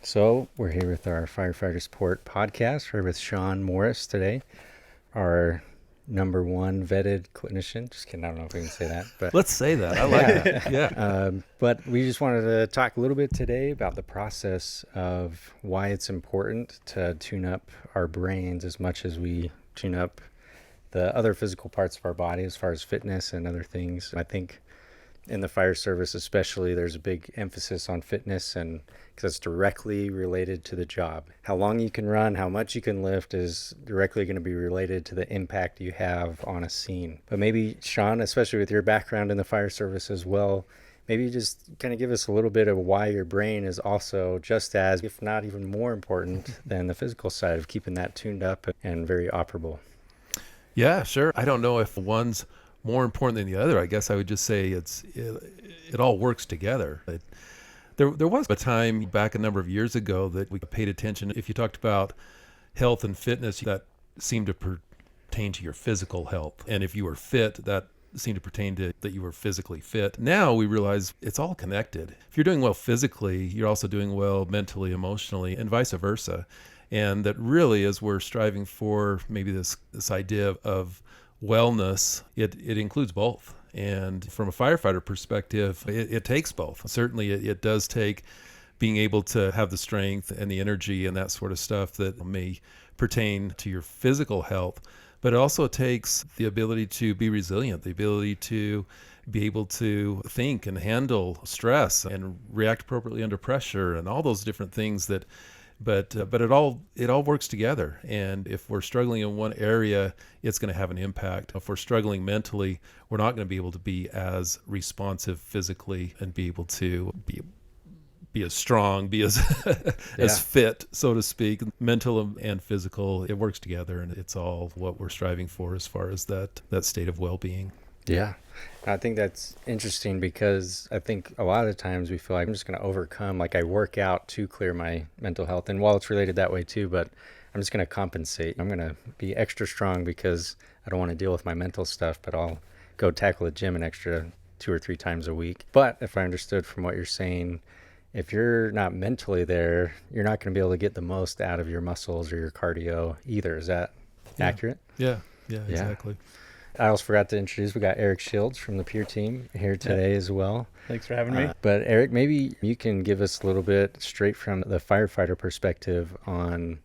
So we're here with our Firefighter Support Podcast. We're with Sean Morris today, our number one vetted clinician. Just kidding, I don't know if we can say that, but Let's say that. I like that. Yeah. But we just wanted to talk a little bit today about the process of why it's important to tune up our brains as much as we tune up the other physical parts of our body as far as fitness and other things. I think in the fire service especially, there's a big emphasis on fitness, and because it's directly related to the job. How long you can run, how much you can lift is directly going to be related to the impact you have on a scene. But maybe, Sean, especially with your background in the fire service as well, maybe just kind of give us a little bit of why your brain is also just as, if not even more important than the physical side of keeping that tuned up and very operable. Yeah, sure. I don't know if one's more important than the other. I guess I would just say it all works together. There was a time back a number of years ago that we paid attention. If you talked about health and fitness, that seemed to pertain to your physical health. And if you were fit, that seemed to pertain to that you were physically fit. Now we realize it's all connected. If you're doing well physically, you're also doing well mentally, emotionally, and vice versa. And that really, as we're striving for maybe this idea of wellness, it includes both. And from a firefighter perspective, it takes both. Certainly it does take being able to have the strength and the energy and that sort of stuff that may pertain to your physical health, but it also takes the ability to be resilient, the ability to be able to think and handle stress and react appropriately under pressure and all those different things that But it all works together. And if we're struggling in one area, it's going to have an impact. If we're struggling mentally, we're not going to be able to be as responsive physically and be able to be as strong, be as as fit, so to speak. Mental and physical, it works together, and it's all what we're striving for as far as that state of well-being. Yeah. I think that's interesting because I think a lot of the times we feel like I'm just going to overcome, like I work out to clear my mental health. And while it's related that way too, but I'm just going to compensate. I'm going to be extra strong because I don't want to deal with my mental stuff, but I'll go tackle the gym an extra 2 or 3 times a week. But if I understood from what you're saying, if you're not mentally there, you're not going to be able to get the most out of your muscles or your cardio either. Is that accurate? Yeah, exactly. I also forgot to introduce, we got Eric Shields from the Peer team here today as well. Thanks for having me. But Eric, maybe you can give us a little bit straight from the firefighter perspective on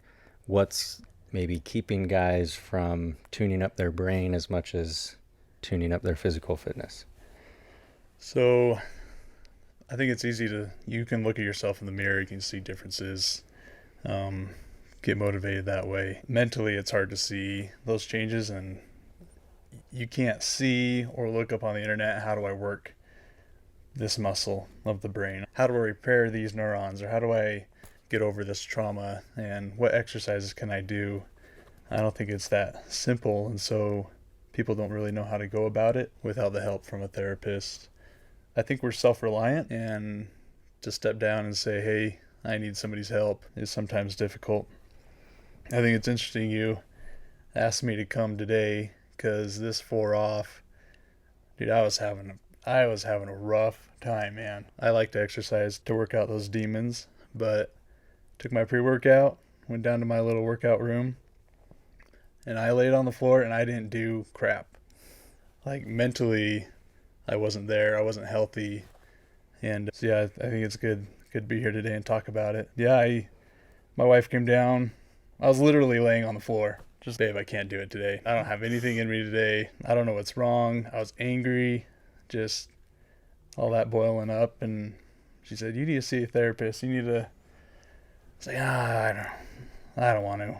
what's maybe keeping guys from tuning up their brain as much as tuning up their physical fitness. So I think it's easy you can look at yourself in the mirror, you can see differences, get motivated that way. Mentally, it's hard to see those changes, and you can't see or look up on the internet, how do I work this muscle of the brain? How do I repair these neurons? Or how do I get over this trauma? And what exercises can I do? I don't think it's that simple. And so people don't really know how to go about it without the help from a therapist. I think we're self-reliant, and to step down and say, hey, I need somebody's help is sometimes difficult. I think it's interesting you asked me to come today, because this 4 off, dude, I was having a rough time, man. I like to exercise to work out those demons, but took my pre-workout, went down to my little workout room, and I laid on the floor and I didn't do crap. Like mentally, I wasn't there. I wasn't healthy, and so, yeah, I think it's good to be here today and talk about it. Yeah, my wife came down. I was literally laying on the floor. Just, babe, I can't do it today. I don't have anything in me today. I don't know what's wrong. I was angry, just all that boiling up. And she said, you need to see a therapist. You need to say, I don't want to.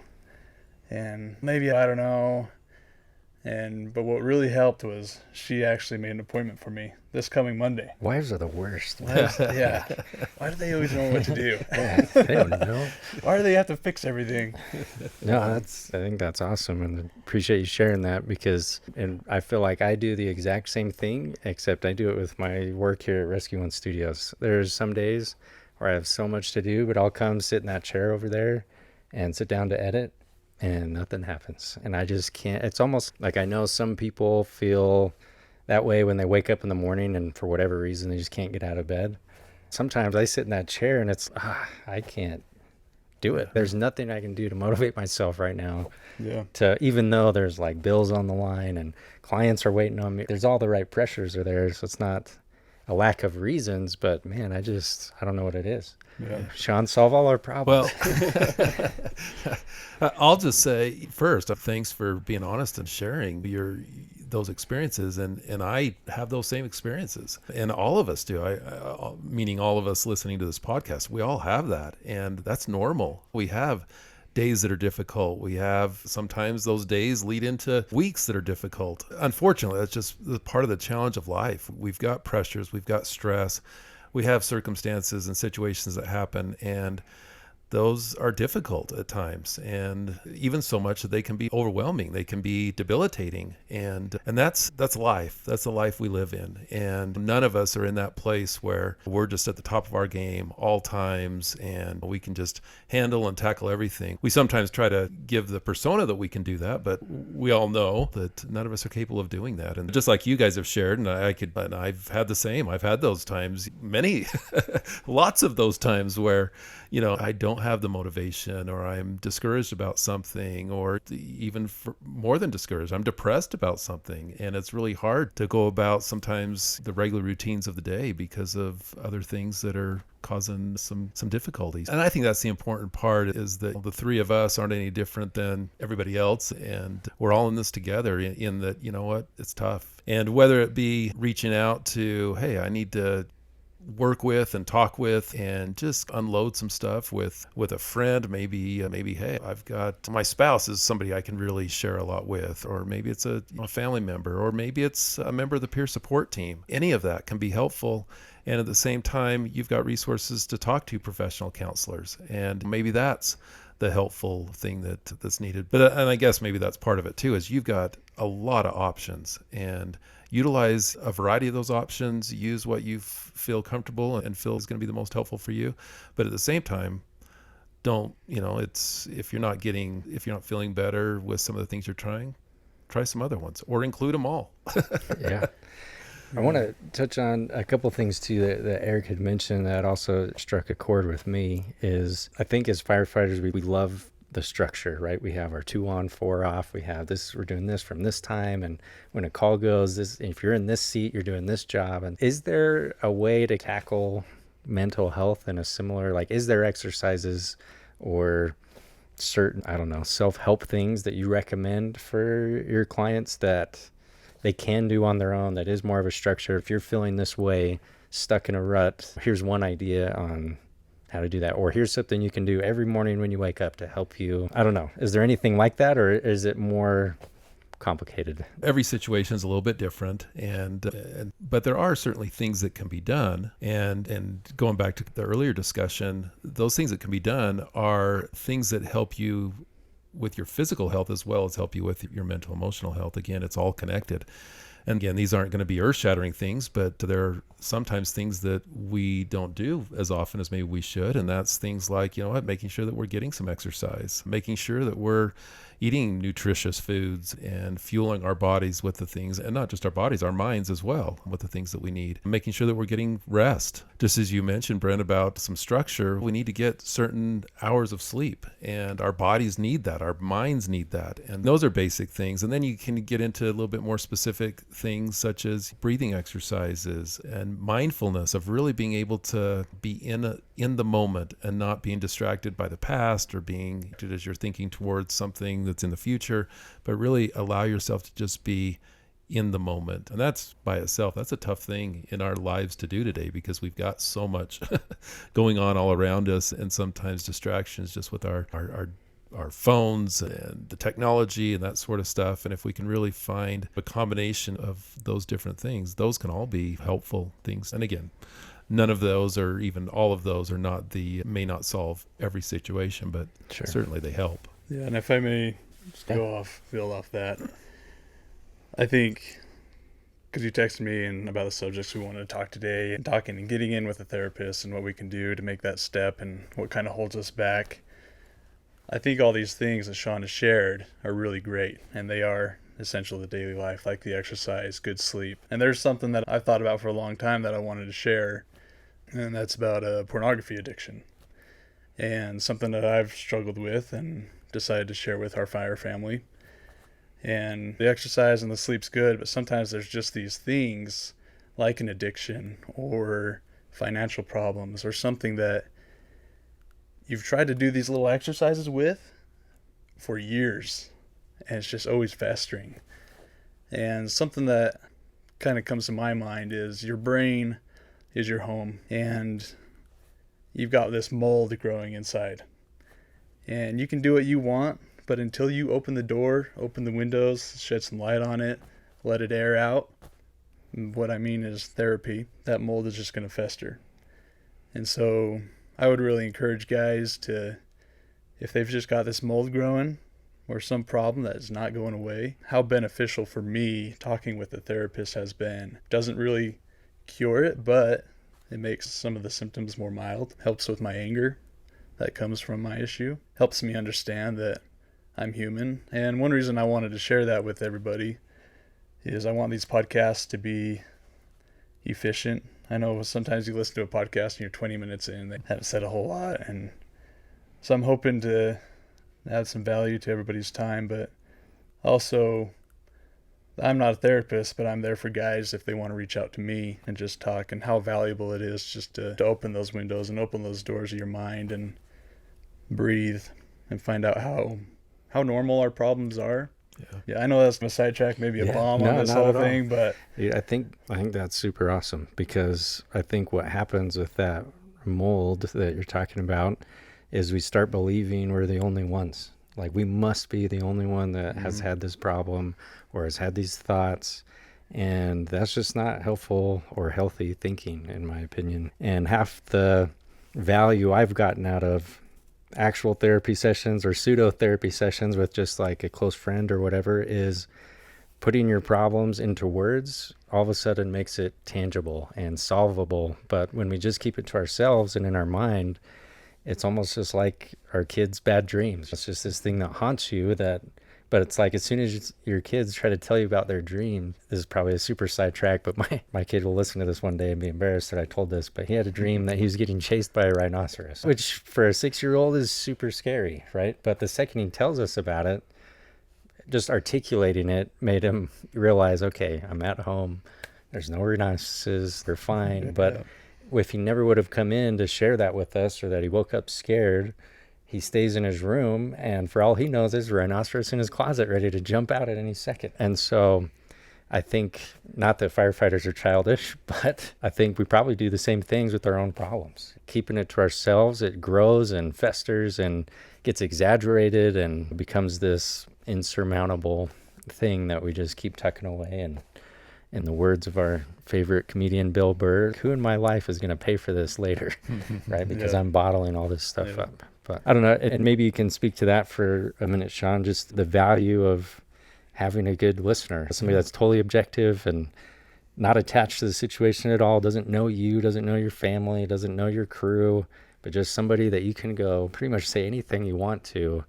And maybe, I don't know. But what really helped was she actually made an appointment for me this coming Monday. Wives are the worst. Yeah. Why do they always know what to do? Yeah, they don't know. Why do they have to fix everything? No, I think that's awesome, and appreciate you sharing that, because I feel like I do the exact same thing, except I do it with my work here at Rescue One Studios. There's some days where I have so much to do, but I'll come sit in that chair over there and sit down to edit, and nothing happens. And I just can't. It's almost like, I know some people feel that way when they wake up in the morning and for whatever reason they just can't get out of bed. Sometimes I sit in that chair and it's, I can't do it. There's nothing I can do to motivate myself right now. Yeah. Even though there's like bills on the line and clients are waiting on me, there's all the right pressures are there. So it's not a lack of reasons, but man, I don't know what it is. Yeah. Sean, solve all our problems. Well, I'll just say first, thanks for being honest and sharing those experiences, and I have those same experiences, and all of us do. Meaning all of us listening to this podcast, we all have that, and that's normal. We have days that are difficult. We have sometimes those days lead into weeks that are difficult. Unfortunately, that's just part of the challenge of life. We've got pressures, we've got stress, we have circumstances and situations that happen, and those are difficult at times, and even so much that they can be overwhelming. They can be debilitating, and that's life. That's the life we live in, and none of us are in that place where we're just at the top of our game all times and we can just handle and tackle everything. We sometimes try to give the persona that we can do that, but we all know that none of us are capable of doing that. And just like you guys have shared, and I've had the same. I've had those times, many, lots of those times where I don't have the motivation, or I'm discouraged about something, or even more than discouraged, I'm depressed about something. And it's really hard to go about sometimes the regular routines of the day because of other things that are causing some difficulties. And I think that's the important part, is that the three of us aren't any different than everybody else. And we're all in this together in that, it's tough. And whether it be reaching out to, hey, I need to work with and talk with and just unload some stuff with a friend, maybe hey, I've got my spouse is somebody I can really share a lot with, or maybe it's a family member, or maybe it's a member of the peer support team. Any of that can be helpful. And at the same time, you've got resources to talk to professional counselors, and maybe that's the helpful thing that's needed. And I guess maybe that's part of it too, is you've got a lot of options, and utilize a variety of those options. Use what you feel comfortable and feel is going to be the most helpful for you. But at the same time, don't, if you're not feeling better with some of the things you're trying, try some other ones, or include them all. Yeah. I want to touch on a couple of things too that Eric had mentioned that also struck a chord with me. Is I think as firefighters, we love the structure, right? We have our 2 on, 4 off. We have this, we're doing this from this time. And when a call goes, if you're in this seat, you're doing this job. And is there a way to tackle mental health in a similar, is there exercises or certain, self-help things that you recommend for your clients that they can do on their own, that is more of a structure? If you're feeling this way, stuck in a rut, here's one idea on how to do that, or here's something you can do every morning when you wake up to help you. I don't know. Is there anything like that, or is it more complicated? Every situation is a little bit different, but there are certainly things that can be done. And going back to the earlier discussion, those things that can be done are things that help you with your physical health as well as help you with your mental, emotional health. Again, it's all connected. And again, these aren't going to be earth-shattering things, but there are sometimes things that we don't do as often as maybe we should. And that's things like, making sure that we're getting some exercise, making sure that we're eating nutritious foods and fueling our bodies with the things, and not just our bodies, our minds as well, with the things that we need. Making sure that we're getting rest. Just as you mentioned, Brent, about some structure, we need to get certain hours of sleep, and our bodies need that. Our minds need that. And those are basic things. And then you can get into a little bit more specific things such as breathing exercises and mindfulness, of really being able to be in the moment and not being distracted by the past, or being as you're thinking towards something that's in the future, but really allow yourself to just be in the moment. And that's by itself, that's a tough thing in our lives to do today, because we've got so much going on all around us, and sometimes distractions just with our phones and the technology and that sort of stuff. And if we can really find a combination of those different things, those can all be helpful things. And again, none of those, or even all of those, may not solve every situation, but Sure. Certainly they help. Yeah, and if I may just build off that, I think, because you texted me and about the subjects we wanted to talk today, and talking and getting in with a therapist and what we can do to make that step and what kind of holds us back, I think all these things that Sean has shared are really great, and they are essential to daily life, like the exercise, good sleep. And there's something that I've thought about for a long time that I wanted to share, and that's about a pornography addiction, and something that I've struggled with and decided to share with our fire family. And the exercise and the sleep's good, but sometimes there's just these things like an addiction or financial problems or something that you've tried to do these little exercises with for years, and it's just always festering. And something that kind of comes to my mind is your brain is your home, and you've got this mold growing inside. And you can do what you want, but until you open the door, open the windows, shed some light on it, let it air out, what I mean is therapy, that mold is just going to fester. And so I would really encourage guys to, if they've just got this mold growing or some problem that is not going away, how beneficial for me talking with a therapist has been. Doesn't really cure it, but it makes some of the symptoms more mild, helps with my anger that comes from my issue, helps me understand that I'm human. And one reason I wanted to share that with everybody is I want these podcasts to be efficient. I know sometimes you listen to a podcast and you're 20 minutes in, they haven't said a whole lot. And so I'm hoping to add some value to everybody's time, but also I'm not a therapist, but I'm there for guys if they want to reach out to me and just talk, and how valuable it is just to open those windows and open those doors of your mind and breathe and find out how normal our problems are. Yeah, I know that's a sidetrack, maybe a bomb on this whole thing, but yeah, I think that's super awesome, because I think what happens with that mold that you're talking about is we start believing we're the only ones. Like, we must be the only one that has had this problem or has had these thoughts. And that's just not helpful or healthy thinking, in my opinion. And half the value I've gotten out of actual therapy sessions or pseudo therapy sessions with just like a close friend or whatever is putting your problems into words all of a sudden makes it tangible and solvable. But when we just keep it to ourselves and in our mind, it's almost just like our kids' bad dreams. It's just this thing that haunts you but it's like as soon as your kids try to tell you about their dream, this is probably a super sidetrack, but my kid will listen to this one day and be embarrassed that I told this, but he had a dream that he was getting chased by a rhinoceros, which for a 6-year-old is super scary, right? But the second he tells us about it, just articulating it made him realize, okay, I'm at home. There's no rhinoceroses. They're fine. But if he never would have come in to share that with us, or that he woke up scared, he stays in his room, and for all he knows, there's a rhinoceros in his closet ready to jump out at any second. And so I think, not that firefighters are childish, but I think we probably do the same things with our own problems. Keeping it to ourselves, it grows and festers and gets exaggerated and becomes this insurmountable thing that we just keep tucking away. And in the words of our favorite comedian, Bill Burr, who in my life is going to pay for this later, right? Because I'm bottling all this stuff up. But I don't know, and maybe you can speak to that for a minute, Sean, just the value of having a good listener, somebody that's totally objective and not attached to the situation at all, doesn't know you, doesn't know your family, doesn't know your crew, but just somebody that you can go pretty much say anything you want to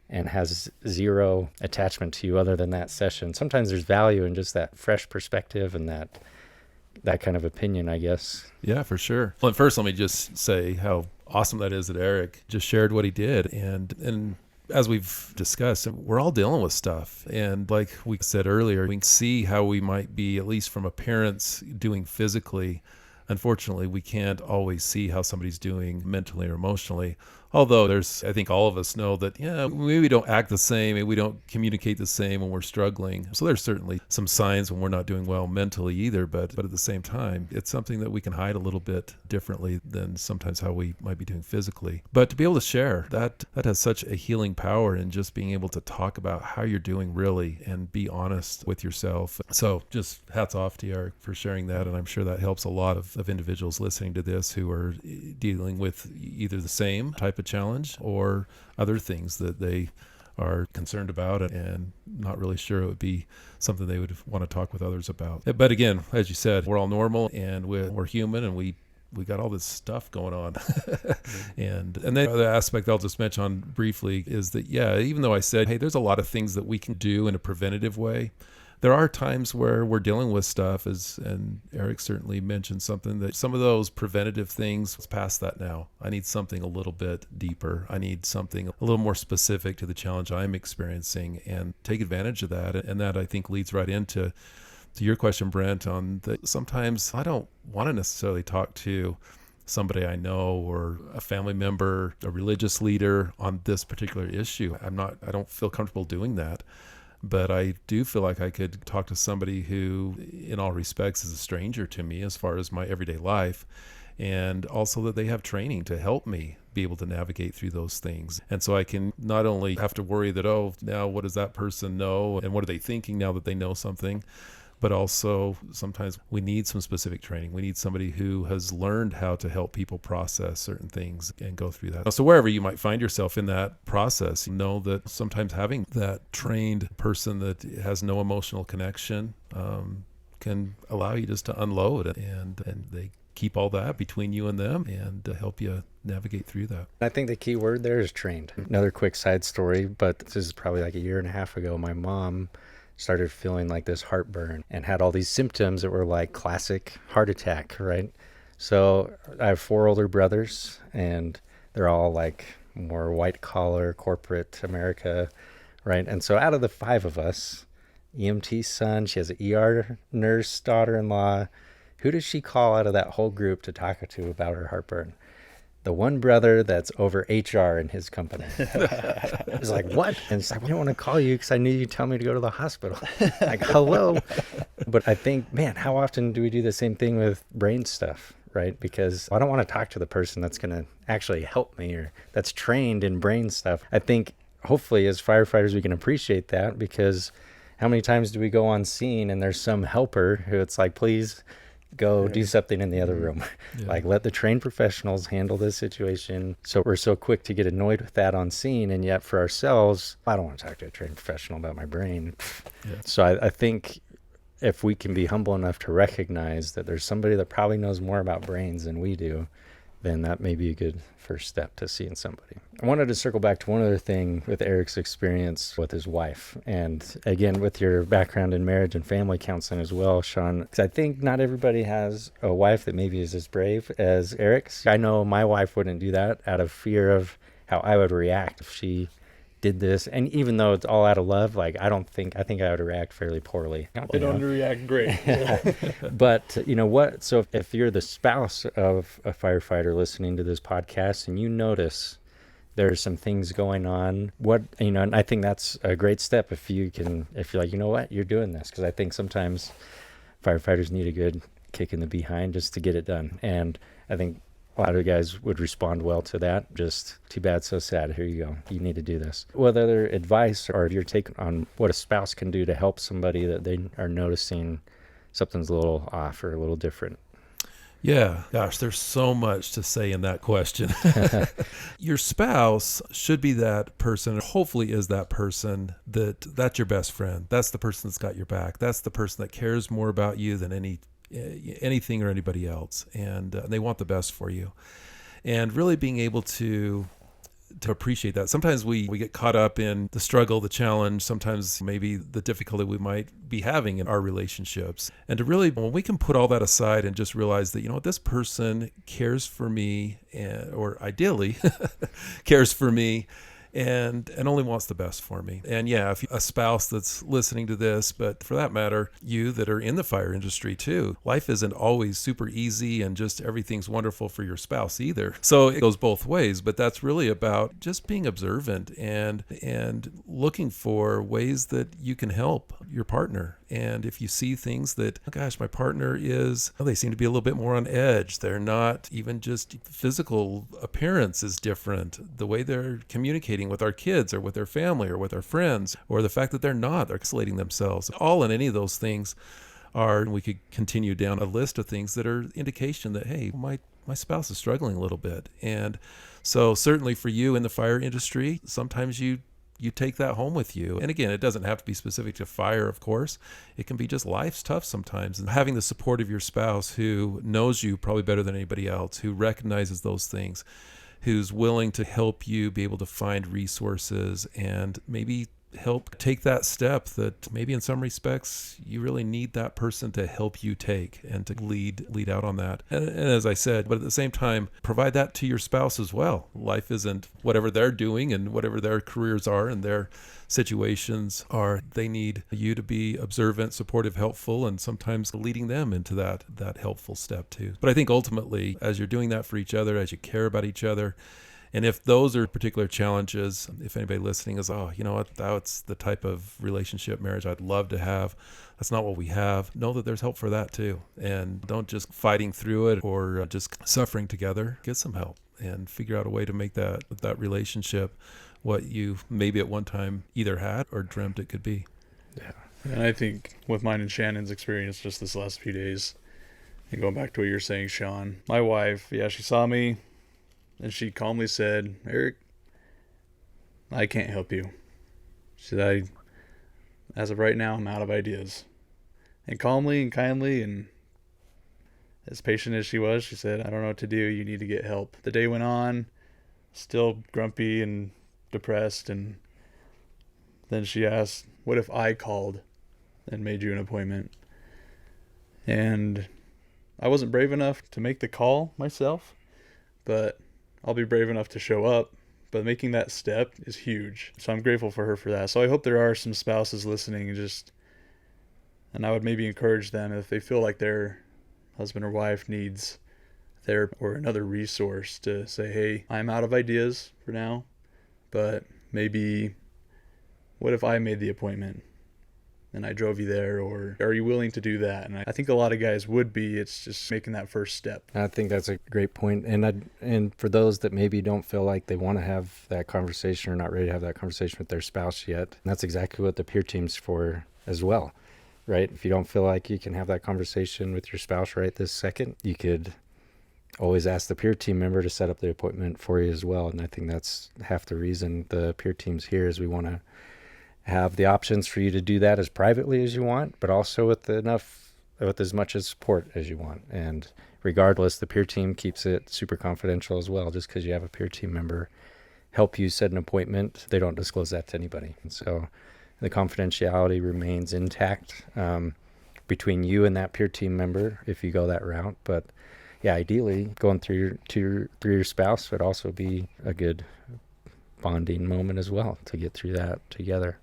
and has zero attachment to you other than that session. Sometimes there's value in just that fresh perspective and that kind of opinion, I guess. Yeah, for sure. Well, first, let me just say how awesome that is that Eric just shared what he did. And as we've discussed, we're all dealing with stuff. And like we said earlier, we can see how we might be, at least from a parent's, doing physically. Unfortunately, we can't always see how somebody's doing mentally or emotionally. Although I think all of us know that, maybe we don't act the same, maybe we don't communicate the same when we're struggling. So there's certainly some signs when we're not doing well mentally either, but at the same time, it's something that we can hide a little bit differently than sometimes how we might be doing physically. But to be able to share, that has such a healing power in just being able to talk about how you're doing really and be honest with yourself. So just hats off to you, Eric, for sharing that. And I'm sure that helps a lot of individuals listening to this who are dealing with either the same type of challenge or other things that they are concerned about and not really sure it would be something they would want to talk with others about. But again, as you said, we're all normal and we're human, and we got all this stuff going on. And then the other aspect I'll just mention on briefly is that, even though I said, hey, there's a lot of things that we can do in a preventative way, there are times where we're dealing with stuff, and Eric certainly mentioned something, that some of those preventative things, it's past that now. I need something a little bit deeper. I need something a little more specific to the challenge I'm experiencing, and take advantage of that. And that, I think, leads right into your question, Brent, on that sometimes I don't want to necessarily talk to somebody I know or a family member, a religious leader on this particular issue. I don't feel comfortable doing that. But I do feel like I could talk to somebody who, in all respects, is a stranger to me as far as my everyday life, and also that they have training to help me be able to navigate through those things. And so I can not only have to worry that, oh, now what does that person know, and what are they thinking now that they know something, but also sometimes we need some specific training. We need somebody who has learned how to help people process certain things and go through that. So wherever you might find yourself in that process, know that sometimes having that trained person that has no emotional connection can allow you just to unload, and they keep all that between you and them, and to help you navigate through that. I think the key word there is trained. Another quick side story, but this is probably like a year and a half ago. My mom started feeling like this heartburn and had all these symptoms that were like classic heart attack, right? So I have 4 older brothers, and they're all like more white collar corporate America, right? And so out of the 5 of us, EMT son, she has an ER nurse daughter-in-law, who does she call out of that whole group to talk to about her heartburn? The one brother that's over HR in his company. It's like, what? And it's like, I didn't want to call you because I knew you'd tell me to go to the hospital. Like, hello. But I think, man, how often do we do the same thing with brain stuff, right? Because I don't want to talk to the person that's going to actually help me or that's trained in brain stuff. I think hopefully as firefighters, we can appreciate that, because how many times do we go on scene and there's some helper who it's like, please go do something in the other room. Yeah. Like, let the trained professionals handle this situation. So we're so quick to get annoyed with that on scene. And yet for ourselves, I don't want to talk to a trained professional about my brain. Yeah. So I think if we can be humble enough to recognize that there's somebody that probably knows more about brains than we do, then that may be a good first step to seeing somebody. I wanted to circle back to one other thing with Eric's experience with his wife. And again, with your background in marriage and family counseling as well, Sean, because I think not everybody has a wife that maybe is as brave as Eric's. I know my wife wouldn't do that out of fear of how I would react if she did this. And even though it's all out of love, like, I think I would react fairly poorly. They don't react great. But you know what? So if you're the spouse of a firefighter listening to this podcast and you notice there's some things going on, and I think that's a great step if you're like, you know what, you're doing this. Because I think sometimes firefighters need a good kick in the behind just to get it done. And I think a lot of guys would respond well to that. Just too bad, so sad. Here you go. You need to do this. Whether other advice or your take on what a spouse can do to help somebody that they are noticing something's a little off or a little different. Yeah, gosh, there's so much to say in that question. Your spouse should be that person, or hopefully is that person that's your best friend. That's the person that's got your back. That's the person that cares more about you than anything or anybody else, and they want the best for you. And really being able to appreciate that. Sometimes we get caught up in the struggle, the challenge, sometimes maybe the difficulty we might be having in our relationships. And to really, when we can put all that aside and just realize that, you know what, this person cares for me, or ideally cares for me, and only wants the best for me. And yeah, if a spouse that's listening to this, but for that matter, you that are in the fire industry too, life isn't always super easy and just everything's wonderful for your spouse either. So it goes both ways, but that's really about just being observant and looking for ways that you can help your partner. And if you see things that, oh gosh, my partner they seem to be a little bit more on edge. They're not, even just physical appearance is different. The way they're communicating with our kids or with their family or with our friends, or the fact that they're isolating themselves. All in any of those things and we could continue down a list of things that are indication that, hey, my spouse is struggling a little bit. And so certainly for you in the fire industry, sometimes you take that home with you. And again, it doesn't have to be specific to fire, of course. It can be just life's tough sometimes. And having the support of your spouse who knows you probably better than anybody else, who recognizes those things, who's willing to help you be able to find resources and maybe help take that step that maybe in some respects you really need that person to help you take and to lead out on that. And as I said, but at the same time, provide that to your spouse as well. Life isn't whatever they're doing and whatever their careers are and their situations are. They need you to be observant, supportive, helpful, and sometimes leading them into that helpful step too. But I think ultimately, as you're doing that for each other, as you care about each other, and if those are particular challenges, if anybody listening is, oh, you know what, that's the type of relationship, marriage I'd love to have, that's not what we have, know that there's help for that too. And don't just fighting through it or just suffering together. Get some help and figure out a way to make that relationship what you maybe at one time either had or dreamt it could be. Yeah. And I think with mine and Shannon's experience just this last few days, and going back to what you're saying, Sean, my wife, she saw me, and she calmly said, Eric, I can't help you. She said, as of right now, I'm out of ideas. And calmly and kindly and as patient as she was, she said, I don't know what to do. You need to get help. The day went on, still grumpy and depressed. And then she asked, what if I called and made you an appointment? And I wasn't brave enough to make the call myself, but I'll be brave enough to show up, but making that step is huge. So I'm grateful for her for that. So I hope there are some spouses listening and I would maybe encourage them if they feel like their husband or wife needs therapy or another resource to say, hey, I'm out of ideas for now, but maybe what if I made the appointment and I drove you there, or are you willing to do that? And I think a lot of guys would be. It's just making that first step. I think that's a great point. And for those that maybe don't feel like they want to have that conversation or not ready to have that conversation with their spouse yet, that's exactly what the peer team's for as well, right? If you don't feel like you can have that conversation with your spouse right this second, you could always ask the peer team member to set up the appointment for you as well. And I think that's half the reason the peer team's here is we want to have the options for you to do that as privately as you want, but also with as much as support as you want. And regardless, the peer team keeps it super confidential as well. Just because you have a peer team member help you set an appointment, they don't disclose that to anybody. And so the confidentiality remains intact between you and that peer team member if you go that route. But yeah, ideally going through your spouse would also be a good bonding moment as well to get through that together.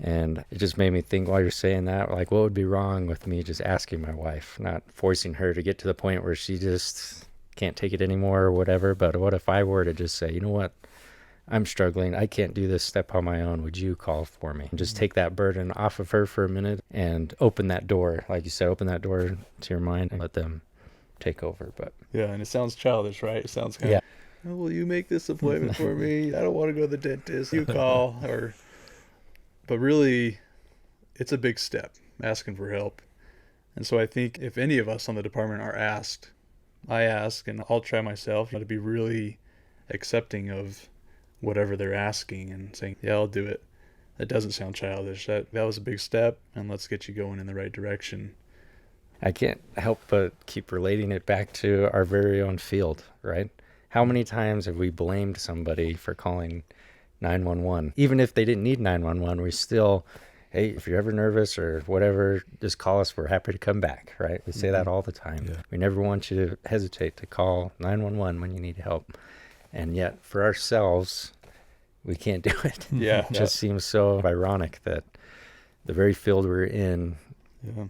And it just made me think while you're saying that, like, what would be wrong with me just asking my wife, not forcing her to get to the point where she just can't take it anymore or whatever. But what if I were to just say, you know what, I'm struggling. I can't do this step on my own. Would you call for me? And just take that burden off of her for a minute and open that door. Like you said, open that door to your mind and let them take over. But yeah, and it sounds childish, right? It sounds kind of, oh, will you make this appointment for me? I don't want to go to the dentist. You call. But really, it's a big step, asking for help. And so I think if any of us on the department are asked, I ask, and I'll try myself to be really accepting of whatever they're asking and saying, yeah, I'll do it. That doesn't sound childish. That was a big step, and let's get you going in the right direction. I can't help but keep relating it back to our very own field, right? How many times have we blamed somebody for calling 911? Even if they didn't need 911, we still, hey, if you're ever nervous or whatever, just call us. We're happy to come back, right? We say that all the time. Yeah. We never want you to hesitate to call 911 when you need help. And yet for ourselves, we can't do it. Yeah. It just seems so ironic that the very field we're in,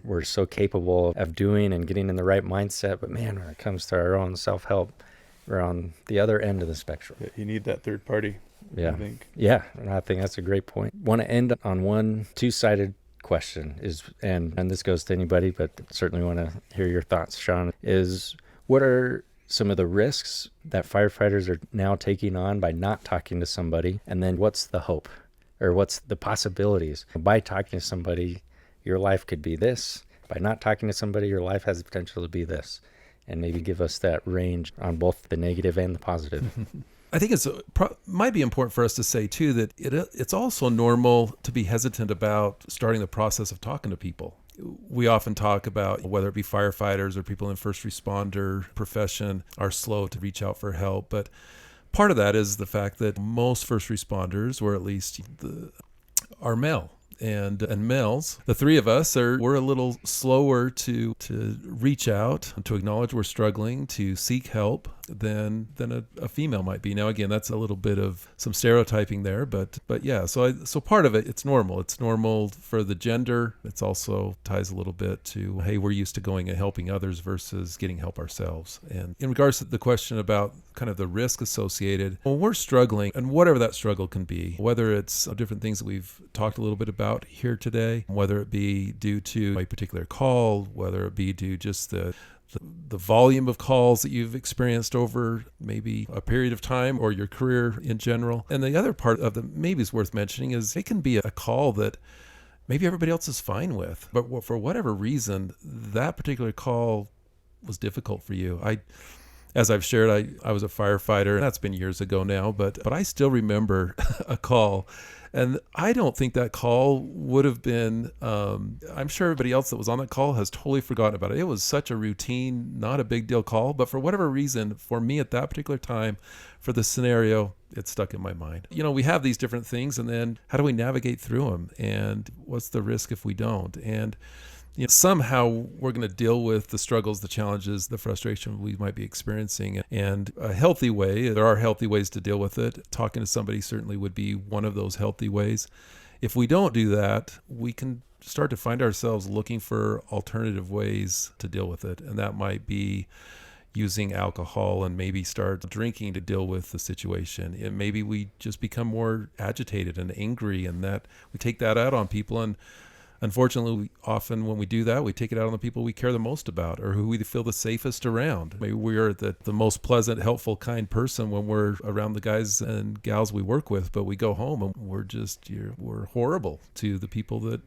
we're so capable of doing and getting in the right mindset. But man, when it comes to our own self-help, we're on the other end of the spectrum. You need that third party. Yeah. I think. Yeah. And I think that's a great point. Want to end on one two-sided question and this goes to anybody, but certainly want to hear your thoughts, Sean, is what are some of the risks that firefighters are now taking on by not talking to somebody? And then what's the hope or what's the possibilities? By talking to somebody, your life could be this. By not talking to somebody, your life has the potential to be this. And maybe give us that range on both the negative and the positive. I think might be important for us to say, too, that it's also normal to be hesitant about starting the process of talking to people. We often talk about whether it be firefighters or people in first responder profession are slow to reach out for help. But part of that is the fact that most first responders, or at least are male. And males, the three of us we're a little slower to reach out, to acknowledge we're struggling, to seek help than a female might be. Now, again, that's a little bit of some stereotyping there, but yeah. So part of it, it's normal. It's normal for the gender. It's also ties a little bit to, hey, we're used to going and helping others versus getting help ourselves. And in regards to the question about kind of the risk associated, when we're struggling, and whatever that struggle can be, whether it's different things that we've talked a little bit about here today, whether it be due to a particular call, whether it be due just the volume of calls that you've experienced over maybe a period of time or your career in general. And the other part of that maybe is worth mentioning is it can be a call that maybe everybody else is fine with, but for whatever reason, that particular call was difficult for you. As I've shared, I was a firefighter, and that's been years ago now, but I still remember a call. And I don't think that call would have been, I'm sure everybody else that was on that call has totally forgotten about it. It was such a routine, not a big deal call, but for whatever reason, for me at that particular time, for the scenario, it stuck in my mind. We have these different things, and then how do we navigate through them? And what's the risk if we don't? And somehow we're going to deal with the struggles, the challenges, the frustration we might be experiencing. And a healthy way, there are healthy ways to deal with it. Talking to somebody certainly would be one of those healthy ways. If we don't do that, we can start to find ourselves looking for alternative ways to deal with it. And that might be using alcohol and maybe start drinking to deal with the situation. And maybe we just become more agitated and angry, and that we take that out on people. And unfortunately, often when we do that, we take it out on the people we care the most about or who we feel the safest around. Maybe we're the most pleasant, helpful, kind person when we're around the guys and gals we work with, but we go home and we're horrible to the people that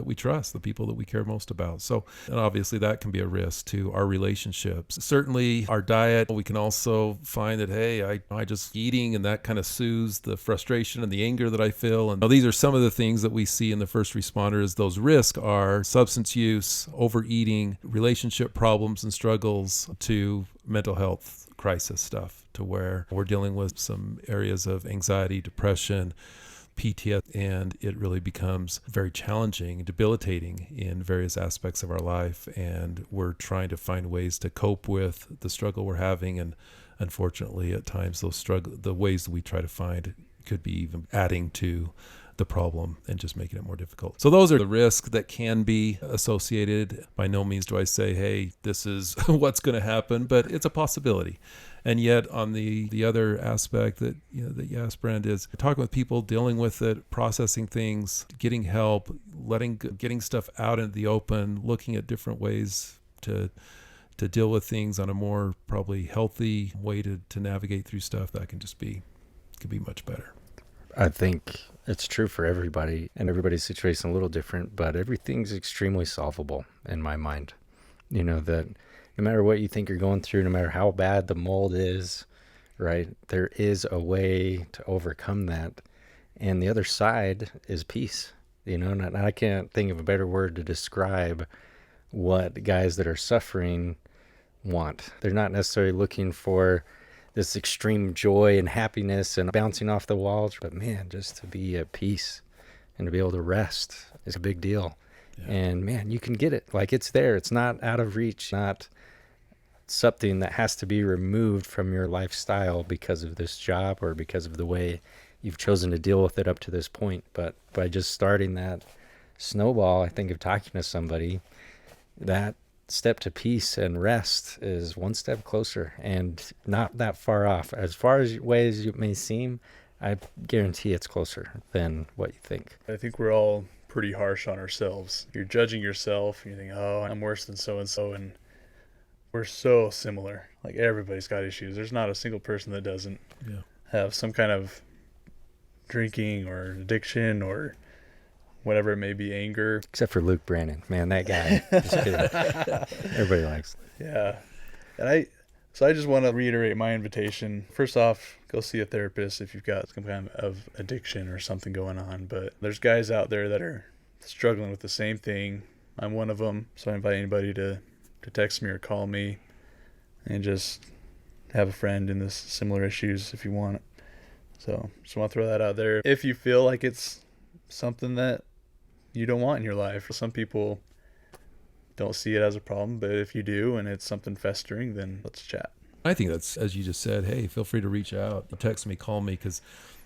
we trust, the people that we care most about. So, and obviously that can be a risk to our relationships. Certainly our diet, we can also find that, hey, I just eating, and that kind of soothes the frustration and the anger that I feel. And these are some of the things that we see in the first responders. Those risks are substance use, overeating, relationship problems and struggles, to mental health crisis stuff, to where we're dealing with some areas of anxiety, depression, PTSD, and it really becomes very challenging, debilitating in various aspects of our life. And we're trying to find ways to cope with the struggle we're having. And unfortunately, at times, the ways that we try to find could be even adding to the problem and just making it more difficult. So those are the risks that can be associated. By no means do I say, hey, this is what's going to happen, but it's a possibility. And yet on the other aspect that you asked, Brent, is talking with people, dealing with it, processing things, getting help, getting stuff out into the open, looking at different ways to deal with things on a more probably healthy way to navigate through stuff. That could be much better. I think it's true for everybody, and everybody's situation a little different, but everything's extremely solvable in my mind. That no matter what you think you're going through, no matter how bad the mold is, right, there is a way to overcome that. And the other side is peace. And I can't think of a better word to describe what guys that are suffering want. They're not necessarily looking for this extreme joy and happiness and bouncing off the walls, but man, just to be at peace and to be able to rest is a big deal. Yeah. And man, you can get it. Like, it's there. It's not out of reach, not something that has to be removed from your lifestyle because of this job or because of the way you've chosen to deal with it up to this point. But by just starting that snowball, I think of talking to somebody, that step to peace and rest is one step closer and not that far off. As far as ways it may seem, I guarantee it's closer than what you think. I think we're all pretty harsh on ourselves. You're judging yourself, and you think, oh, I'm worse than so-and-so, and we're so similar. Like, everybody's got issues. There's not a single person that doesn't have some kind of drinking or addiction or whatever it may be, anger. Except for Luke Brandon. Man, that guy. Just kidding. Everybody likes. Yeah. And I just want to reiterate my invitation. First off, go see a therapist if you've got some kind of addiction or something going on. But there's guys out there that are struggling with the same thing. I'm one of them. So I invite anybody to text me or call me and just have a friend in this similar issues if you want. So just want to throw that out there. If you feel like it's something that you don't want in your life. Some people don't see it as a problem, but if you do and it's something festering, then let's chat. I think that's, as you just said, hey, feel free to reach out, text me, call me, because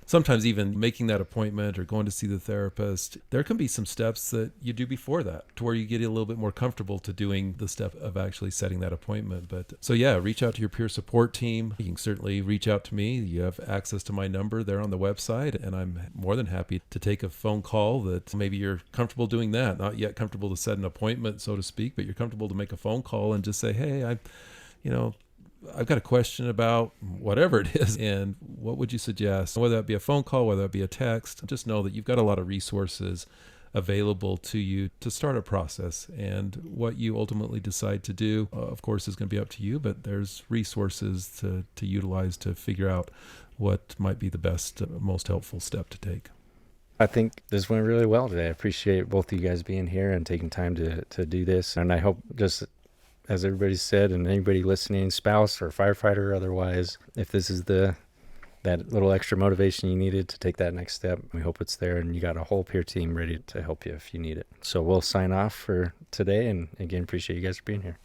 sometimes even making that appointment or going to see the therapist, there can be some steps that you do before that to where you get a little bit more comfortable to doing the step of actually setting that appointment. But so yeah, reach out to your peer support team. You can certainly reach out to me. You have access to my number there on the website, and I'm more than happy to take a phone call that maybe you're comfortable doing that. Not yet comfortable to set an appointment, so to speak, but you're comfortable to make a phone call and just say, hey, I've got a question about whatever it is, and what would you suggest? Whether that be a phone call, whether that be a text, just know that you've got a lot of resources available to you to start a process. And what you ultimately decide to do, of course, is going to be up to you, but there's resources to utilize to figure out what might be the best, most helpful step to take. I think this went really well today. I appreciate both of you guys being here and taking time to do this. And I hope, just as everybody said, and anybody listening, spouse or firefighter or otherwise, if this is that little extra motivation you needed to take that next step, we hope it's there, and you got a whole peer team ready to help you if you need it. So we'll sign off for today, and again, appreciate you guys for being here.